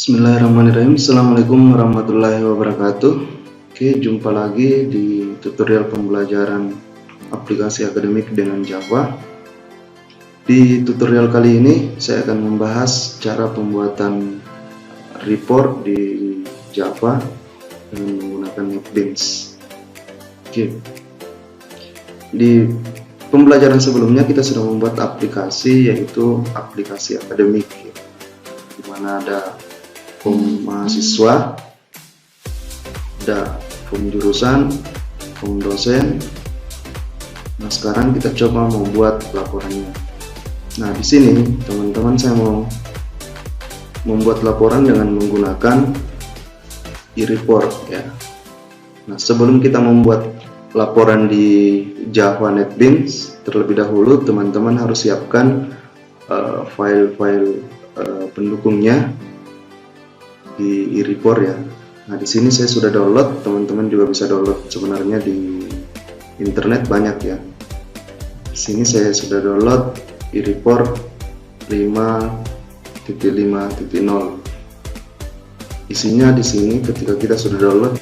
Bismillahirrahmanirrahim. Assalamualaikum warahmatullahi wabarakatuh. Oke, jumpa lagi di tutorial pembelajaran aplikasi akademik dengan Java. Di tutorial kali ini saya akan membahas cara pembuatan report di Java dengan menggunakan NetBeans. Oke. Di pembelajaran sebelumnya kita sudah membuat aplikasi, yaitu aplikasi akademik, di mana ada form mahasiswa, ada form jurusan, form dosen. Nah, sekarang kita coba membuat laporannya. Nah, di sini teman-teman saya mau membuat laporan dengan menggunakan e-report ya. Nah, sebelum kita membuat laporan di Java NetBeans, terlebih dahulu teman-teman harus siapkan file-file pendukungnya di e-report ya. Nah, di sini saya sudah download, teman-teman juga bisa download sebenarnya di internet banyak ya. Di sini saya sudah download e-report 5.5.0. Isinya di sini ketika kita sudah download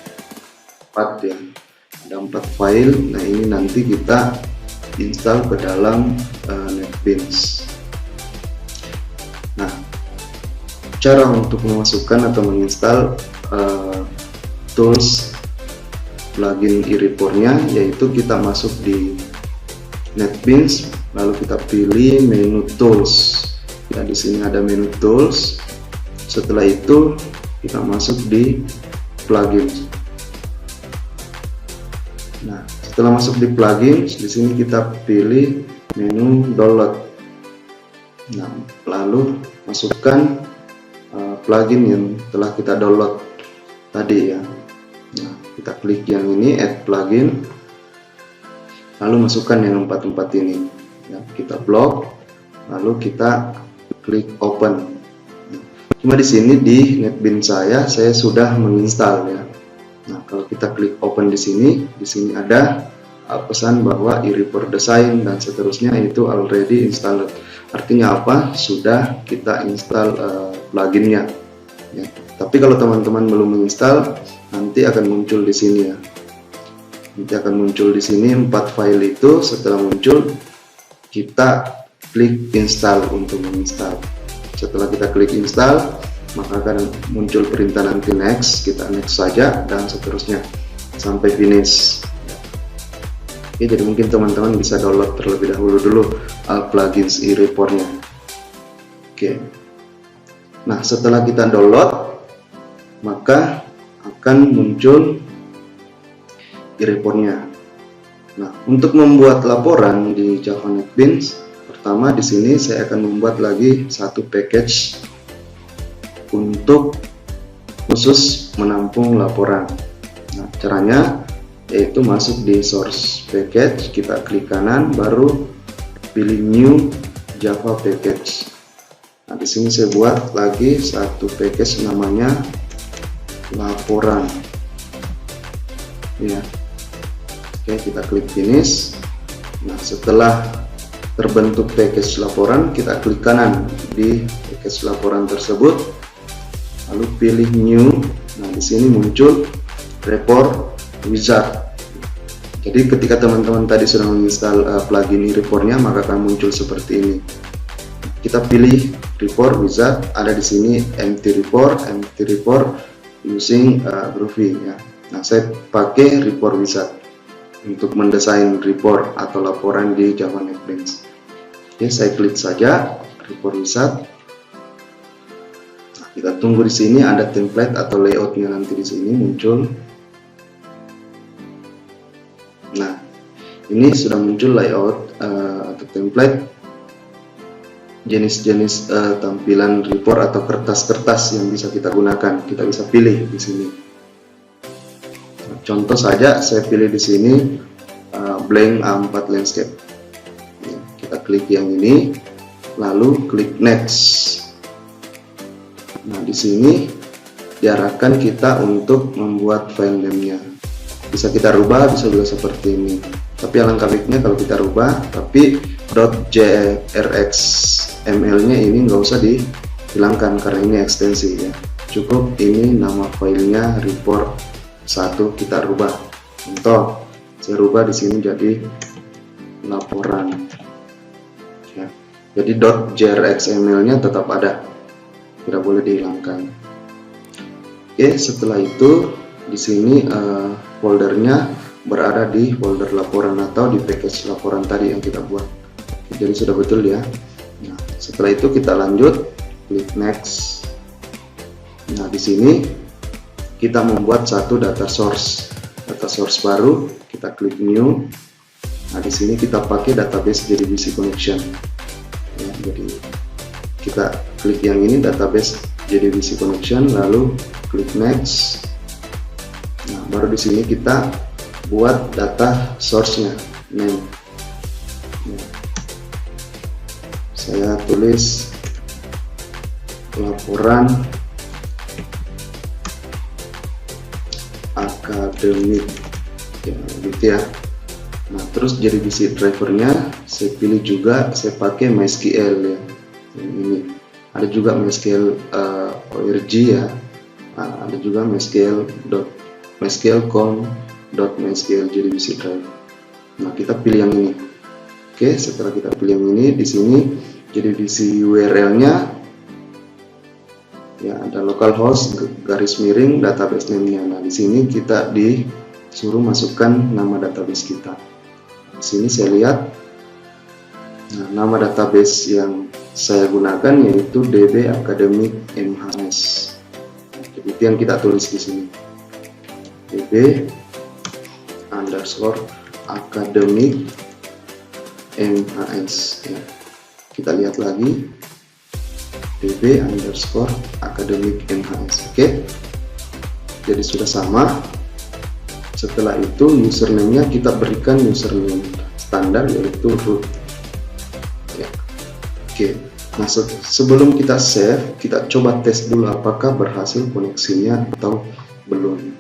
4 ya. Ada 4 file. Nah, ini nanti kita install ke dalam NetBeans. Nah, cara untuk memasukkan atau menginstal tools plugin e-reportnya, yaitu kita masuk di NetBeans, lalu kita pilih menu tools. Ya, di sini ada menu tools. Setelah itu kita masuk di plugins. Nah, setelah masuk di plugins, di sini kita pilih menu download. Nah, lalu masukkan plugin yang telah kita download tadi ya. Nah, kita klik yang ini, add plugin, lalu masukkan yang 4 ini ya. Kita blok, lalu kita klik open. Cuma di sini di NetBeans saya sudah menginstal ya. Nah, kalau kita klik open di sini ada pesan bahwa e-report design dan seterusnya itu already installed. Artinya apa? Sudah kita install pluginnya ya. Tapi kalau teman-teman belum menginstal, nanti akan muncul di sini ya. Nanti akan muncul di sini 4 file itu. Setelah muncul, kita klik install untuk menginstal. Setelah kita klik install, maka akan muncul perintah nanti next. Kita next saja dan seterusnya sampai finish. Oke, jadi mungkin teman-teman bisa download terlebih dahulu plugins e-reportnya. Oke. Nah, setelah kita download, maka akan muncul e-reportnya. Nah, untuk membuat laporan di Java NetBeans, pertama di sini saya akan membuat lagi satu package untuk khusus menampung laporan. Nah, caranya yaitu masuk di source package, kita klik kanan, baru pilih new Java package. Nah, di sini saya buat lagi satu package namanya laporan ya. Oke, kita klik finish. Nah, setelah terbentuk package laporan, kita klik kanan di package laporan tersebut, lalu pilih new. Nah, di sini muncul report wizard. Jadi ketika teman-teman tadi sudah menginstal plugin e-reportnya, maka akan muncul seperti ini. Kita pilih report wizard, ada di sini empty report using Groovy ya. Nah, saya pakai report wizard untuk mendesain report atau laporan di Java NetBeans. Oke, saya klik saja report wizard. Nah, kita tunggu di sini ada template atau layoutnya nanti di sini muncul. Nah, ini sudah muncul layout atau template jenis-jenis tampilan report atau kertas-kertas yang bisa kita gunakan. Kita bisa pilih di sini. Nah, contoh saja saya pilih di sini blank A4 landscape. Ya, kita klik yang ini, lalu klik next. Nah, di sini diarahkan kita untuk membuat file name-nya. Bisa kita rubah, bisa juga seperti ini. Tapi alangkah baiknya kalau kita rubah, tapi .jrxml-nya ini nggak usah dihilangkan karena ini ekstensi ya. cukup ini nama filenya report 1 kita rubah. Contoh, saya rubah di sini jadi laporan. Ya. Jadi .jrxml-nya tetap ada, tidak boleh dihilangkan. Oke, setelah itu di sini foldernya berada di folder laporan atau di package laporan tadi yang kita buat. Jadi sudah betul ya. Nah, setelah itu kita lanjut, klik next. Nah, di sini kita membuat satu data source baru, kita klik new. Nah, di sini kita pakai database JDBC connection. Ya, jadi kita klik yang ini, database JDBC connection, lalu klik next. Nah, baru di sini kita buat data source-nya, name. Ya. Saya tulis laporan akademik, ya, gitu ya. Nah, terus JDBC drivernya saya pilih juga, saya pakai MySQL ya. Ini ada juga MySQL org ya. Nah, ada juga mysql.mysql JDBC driver. Nah, kita pilih yang ini. Oke, setelah kita pilih yang ini, di sini JDBC URL-nya ya ada localhost garis miring database name-nya. Nah, di sini kita disuruh masukkan nama database kita. Di sini saya lihat, nah, nama database yang saya gunakan yaitu DB Academic MHS. Jadi itu yang kita tulis di sini, DB underscore Academic MHS. Ya. Kita lihat lagi, DB underscore Academic MHS. Oke, jadi sudah sama. Setelah itu username-nya kita berikan username standar yaitu root. Ya. Oke, nah sebelum kita save, kita coba tes dulu apakah berhasil koneksinya atau belum.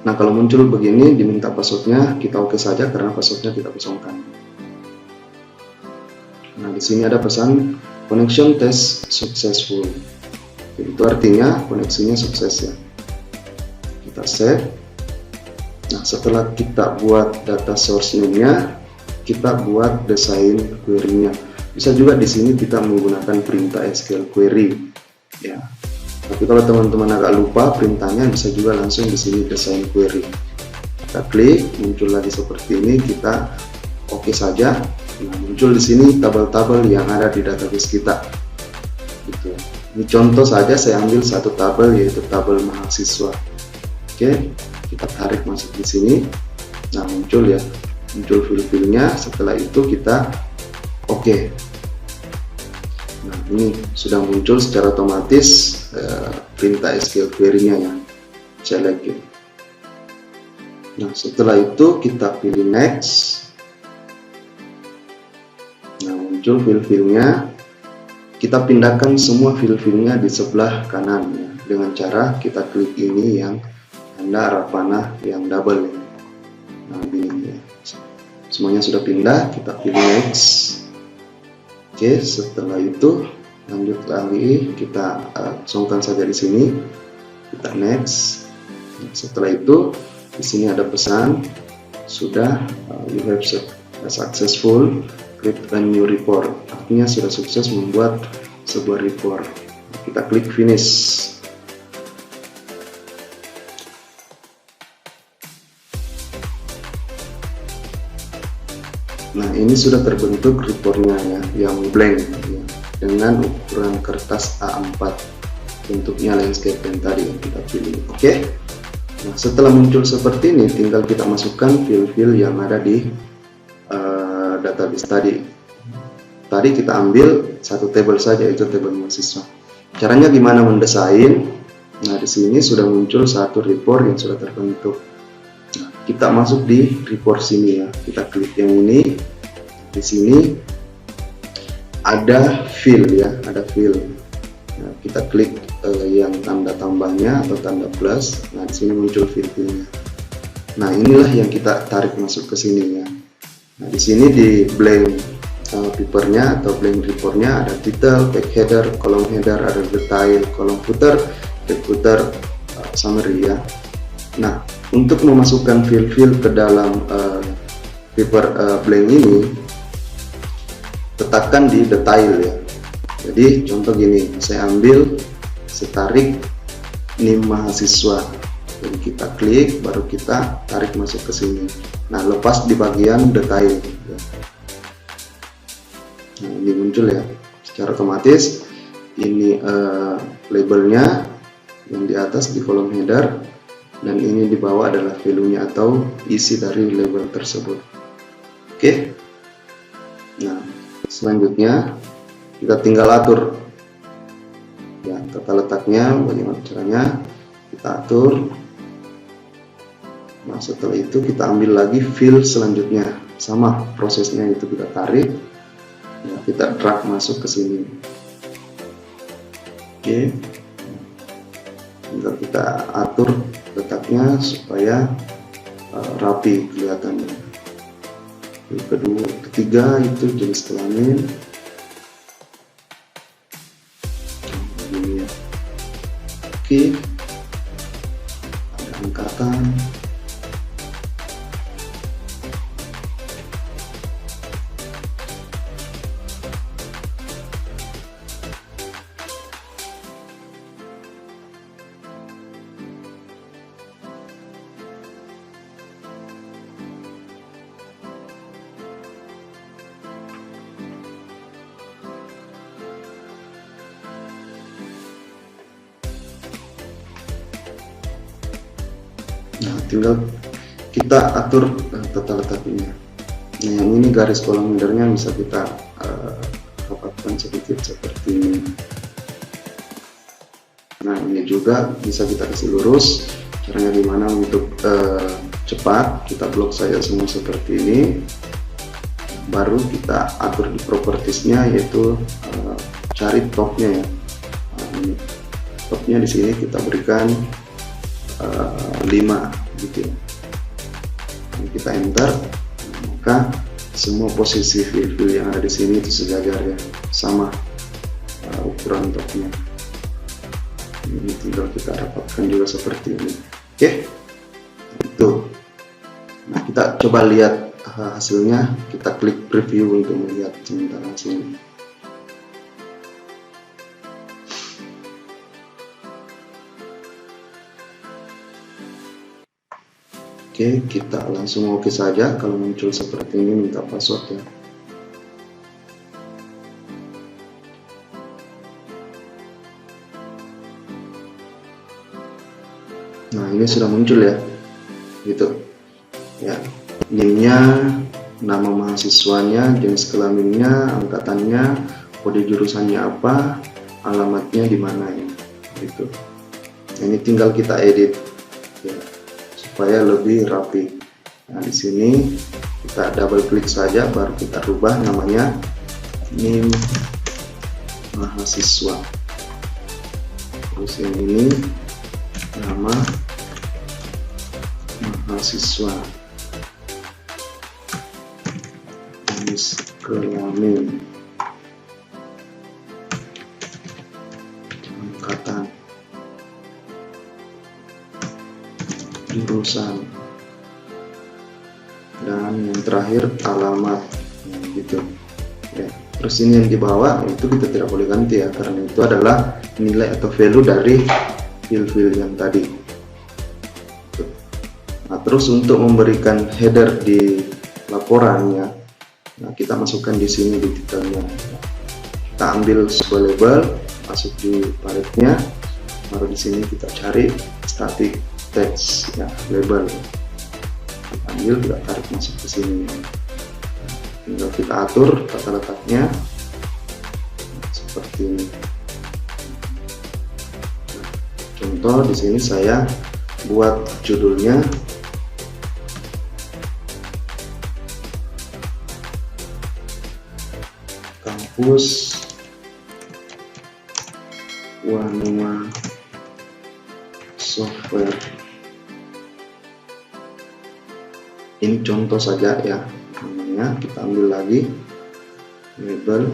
Nah, kalau muncul begini diminta passwordnya, kita oke saja karena passwordnya kita kosongkan. Nah, di sini ada pesan connection test successful. Itu artinya koneksinya sukses ya. Kita save. Nah, setelah kita buat data source name-nya, kita buat desain query-nya. Bisa juga di sini kita menggunakan perintah SQL query ya. Tapi kalau teman-teman agak lupa perintahnya, bisa juga langsung di sini desain query. Kita klik, muncul lagi seperti ini, kita oke saja. Nah, muncul di sini tabel-tabel yang ada di database kita. Gitu. Ini contoh saja, saya ambil satu tabel yaitu tabel mahasiswa. Oke, kita tarik masuk di sini. Nah, muncul ya, muncul fil-filnya. Setelah itu kita oke. Nah, ini sudah muncul secara otomatis perintah SQL query-nya ya. Select ya. Nah, setelah itu kita pilih next. Nah, muncul fil-filnya. Kita pindahkan semua fil-filnya di sebelah kanan ya, dengan cara kita klik ini yang tanda arah panah yang double ya. Nah, ini ya. Semuanya sudah pindah, kita pilih next. Oke, setelah itu lanjut lagi, kita kosongkan saja di sini. Kita next. Setelah itu di sini ada pesan sudah you have successful create a new report. Artinya sudah sukses membuat sebuah report. Kita klik finish. Nah, ini sudah terbentuk reportnya ya, yang blank ya, dengan ukuran kertas A4, bentuknya landscape yang tadi yang kita pilih. Oke. Nah, setelah muncul seperti ini, tinggal kita masukkan fil-fil yang ada di database tadi. Tadi kita ambil satu tabel saja, itu tabel mahasiswa. Caranya gimana mendesain? Nah, di sini sudah muncul satu report yang sudah terbentuk. Nah, kita masuk di report sini ya. Kita klik yang ini. Di sini ada fill ya, ada fill. Nah, kita klik yang tanda tambahnya atau tanda plus. Nah, di sini muncul fill-fillnya. Nah, inilah yang kita tarik masuk ke sini ya. Nah, di sini di blank papernya atau blank reportnya, ada title, back header, kolom header, ada detail, kolom footer, back footer, summary ya. Nah, untuk memasukkan fill ke dalam paper blank ini, letakkan di detail ya. Jadi contoh gini, saya ambil, saya tarik NIM mahasiswa. Jadi kita klik, baru kita tarik masuk ke sini. Nah, lepas di bagian detail ya. Nah, ini muncul ya secara otomatis. Ini labelnya yang di atas di kolom header, dan ini di bawah adalah value-nya atau isi dari label tersebut. Oke. Nah, selanjutnya kita tinggal atur ya tata letaknya, bagaimana caranya kita atur. Nah, setelah itu kita ambil lagi fill selanjutnya, sama prosesnya, itu kita tarik ya, kita drag masuk ke sini. Oke, tinggal kita atur letaknya supaya rapi kelihatannya. Yang kedua, ketiga itu jenis kelamin. Begini ya. Oke, ada angkatan. Nah, tinggal kita atur tata letaknya. Nah, yang ini garis kolom headernya bisa kita rapatkan sedikit seperti ini. Nah, ini juga bisa kita kasih lurus. Caranya gimana untuk cepat? Kita blok saja semua seperti ini. Baru kita atur di propertiesnya, yaitu cari topnya ya. Nah, ini topnya di sini kita berikan 5 gitu ya. Kita enter, maka semua posisi fill yang ada di sini itu sejajar ya, sama ukuran topnya. Ini tinggal kita dapatkan juga seperti ini. Oke, itu. Nah, kita coba lihat hasilnya. Kita klik preview untuk melihat sementara hasilnya. Oke, kita langsung oke saja. Kalau muncul seperti ini, minta password ya. Nah, ini sudah muncul ya, gitu ya. NIM-nya, nama mahasiswanya, jenis kelaminnya, angkatannya, kode jurusannya apa, alamatnya di mana ya, gitu. Nah, ini tinggal kita edit ya, supaya lebih rapi. Nah, di sini kita double klik saja, baru kita rubah namanya NIM mahasiswa. Terus yang ini nama mahasiswa, jenis kelamin, angkatan, jurusan, dan yang terakhir alamat gitu ya. Terus ini yang di bawah itu kita tidak boleh ganti ya, karena itu adalah nilai atau value dari fill yang tadi. Nah, terus untuk memberikan header di laporannya, nah, kita masukkan di sini di titelnya. Kita ambil sebuah label, masuk di paletnya, baru di sini kita cari static text ya, label. Kita ambil, kita tarik masuk ke sini. Tinggal kita atur tata letaknya seperti ini. Contoh di sini saya buat judulnya kampus Wanua Software. Ini contoh saja ya namanya. Kita ambil lagi label,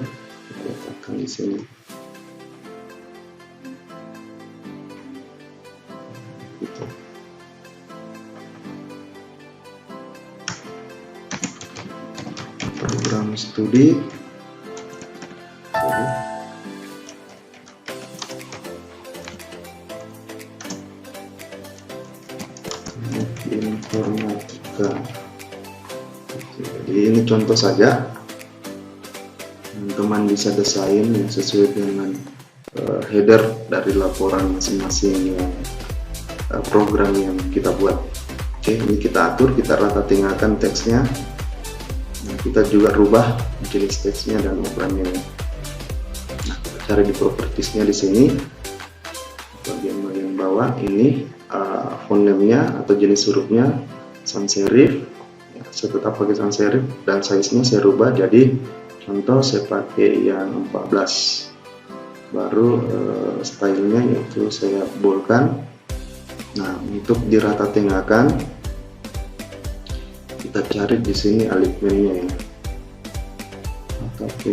letakkan di sini. Gitu. Program studi. Informatika. Jadi ini contoh saja, teman-teman bisa desain yang sesuai dengan header dari laporan masing-masing program yang kita buat. Oke, ini kita atur, kita rata tinggalkan teksnya. Nah, kita juga rubah jenis teksnya dan ukurannya. Nah, kita cari di propertiesnya di sini, bagian bawah ini font name-nya atau jenis hurufnya sans serif. Ya, saya tetap pakai sans serif dan size-nya saya rubah jadi contoh saya pakai yang 14. Baru stylenya yaitu saya boldkan. Nah, untuk dirata tengahkan kita cari di sini alignment-nya ya. Tapi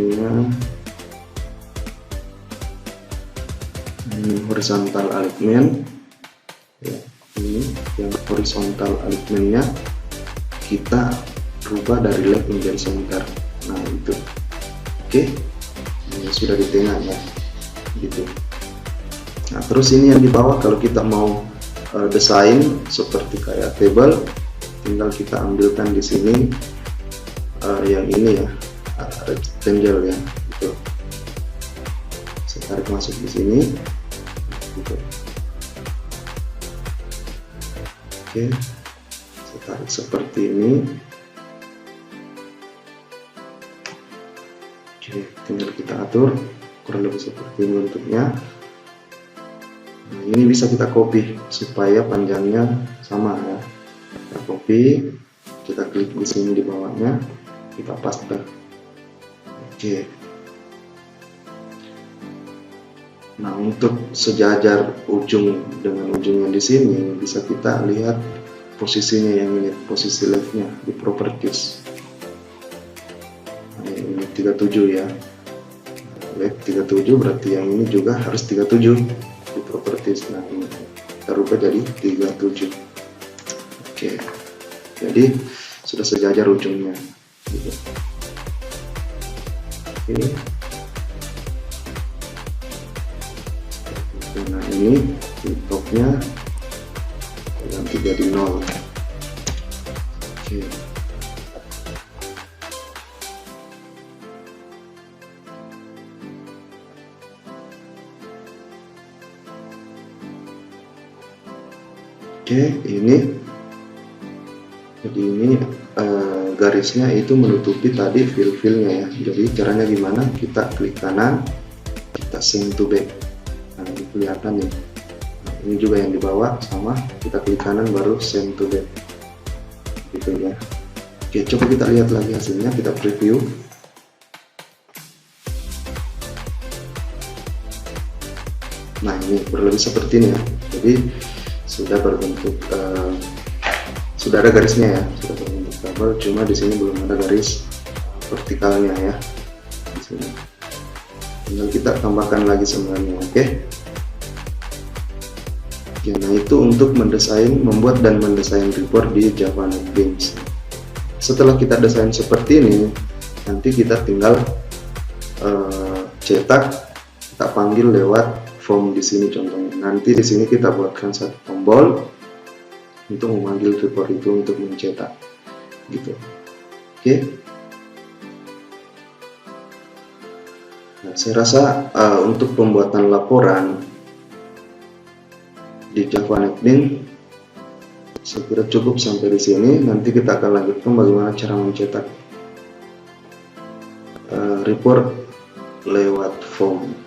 ini horizontal alignment ya, ini yang horizontal alignment-nya kita rubah dari left menjadi center. Nah, itu oke. Ini sudah di tengah ya, gitu. Nah, terus ini yang di bawah kalau kita mau desain seperti kayak table, tinggal kita ambilkan di sini yang ini ya, rectangle ya, gitu. Saya tarik masuk di sini, gitu. Oke, saya tarik seperti ini. Oke, tinggal kita atur kurang lebih seperti ini bentuknya. Nah, ini bisa kita copy supaya panjangnya sama ya. Kita copy, kita klik di sini di bawahnya, kita paste. Oke. Nah, untuk sejajar ujung dengan ujungnya di sini bisa kita lihat posisinya yang ini, posisi leftnya di properties. Nah, ini 37 ya. Left 37 berarti yang ini juga harus 37 di properties. Nah, ini kita rubah jadi 37. Oke, jadi sudah sejajar ujungnya gitu. Oke. Nah, ini di topnya ganti jadi 0. Oke. Oke, ini jadi ini garisnya itu menutupi tadi fill-fillnya ya. Jadi caranya gimana? Kita klik kanan, kita send to back. Nah, ini kelihatan nih. Nah, ini juga yang di bawah sama, kita klik kanan baru send to back. Gitu ya. Oke, coba kita lihat lagi hasilnya, kita preview. Nah, ini kurang lebih seperti ini ya. Jadi sudah berbentuk sudah ada garisnya ya, sudah berbentuk tabel, cuma di sini belum ada garis vertikalnya ya. Di sini tinggal kita tambahkan lagi semuanya. Oke. Nah, itu untuk membuat dan mendesain report di Java NetBeans. Setelah kita desain seperti ini, nanti kita tinggal cetak, kita panggil lewat form di sini contohnya. Nanti di sini kita buatkan satu tombol untuk memanggil report itu untuk mencetak, gitu. Oke. Nah, saya rasa untuk pembuatan laporan di Java NetBeans saya kira cukup sampai di sini. Nanti kita akan lanjutkan bagaimana cara mencetak report lewat form.